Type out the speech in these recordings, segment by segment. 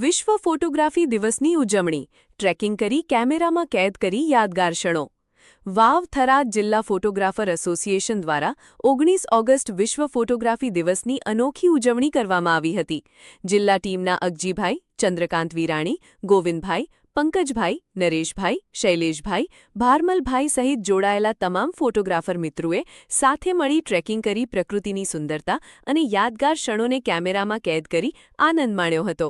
વિશ્વ ફોટોગ્રાફી દિવસની ઉજવણી, ટ્રેકિંગ કરી કેમેરામાં કેદ કરી યાદગાર ક્ષણો. વાવ થરાદ જિલ્લા ફોટોગ્રાફર એસોસિએશન દ્વારા 19 ઓગસ્ટ વિશ્વ ફોટોગ્રાફી દિવસની અનોખી ઉજવણી કરવામાં આવી હતી. જિલ્લા ટીમના અગજીભાઈ, ચંદ્રકાંત વિરાણી, ગોવિંદભાઈ, પંકજભાઈ, નરેશભાઈ, શૈલેષભાઈ, ભારમલભાઈ સહિત જોડાયેલા તમામ ફોટોગ્રાફર મિત્રોએ સાથે મળી ટ્રેકિંગ કરી પ્રકૃતિની સુંદરતા અને યાદગાર ક્ષણોને કેમેરામાં કેદ કરી આનંદ માણ્યો હતો.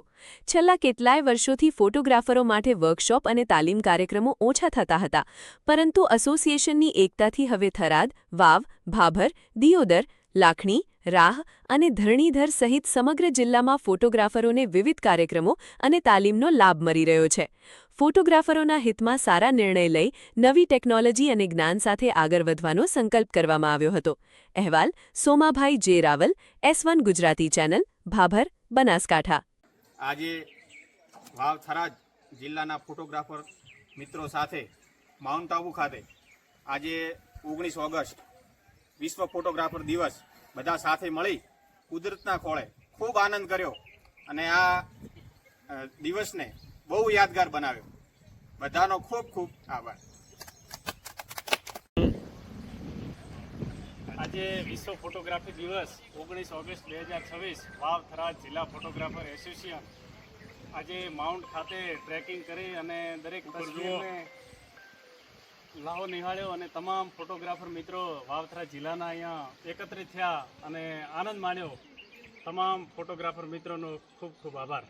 છેલ્લા કેટલાય વર્ષોથી ફોટોગ્રાફરો માટે વર્કશોપ અને તાલીમ કાર્યક્રમો ઓછા થતા હતા, પરંતુ એસોસિએશનની એકતાથી હવે થરાદ, વાવ, ભાભર, દિયોદર, લાખણી, રાહ અને ધરણીધર સહિત સમગ્ર જિલ્લામાં ફોટોગ્રાફરોને વિવિધ કાર્યક્રમો અને તાલીમનો લાભ મળી રહ્યો છે. ફોટોગ્રાફરોના હિતમાં સારા નિર્ણય લઈ નવી ટેકનોલોજી અને જ્ઞાન સાથે આગળ વધવાનો સંકલ્પ કરવામાં આવ્યો હતો. અહેવાલ સોમાભાઈ જે રાવલ, S1 ગુજરાતી ચેનલ, ભાભર, બનાસકાંઠા. આજે વાવ થરાદ જિલ્લાના ફોટોગ્રાફર મિત્રો સાથે માઉન્ટ આબુ ખાતે આજે 19 ઓગસ્ટ વિશ્વ ફોટોગ્રાફર દિવસ બધા સાથે મળી કુદરતના ખોળે ખૂબ આનંદ કર્યો અને આ દિવસને બહુ યાદગાર બનાવ્યો. બધાનો ખૂબ ખૂબ આભાર. આજે વિશ્વ ફોટોગ્રાફી દિવસ 19 ઓગસ્ટ 2026 વાવ થરાદ જિલ્લા ફોટોગ્રાફર એસોસિએશન આજે માઉન્ટ ખાતે ટ્રેકિંગ કરી અને દરેક તસવીરને લાહો નિહાળ્યો અને તમામ ફોટોગ્રાફર મિત્રો વાવ થરાદ જિલ્લાના અહીંયા એકત્રિત થયા અને આનંદ માણ્યો. તમામ ફોટોગ્રાફર મિત્રોનો ખૂબ ખૂબ આભાર.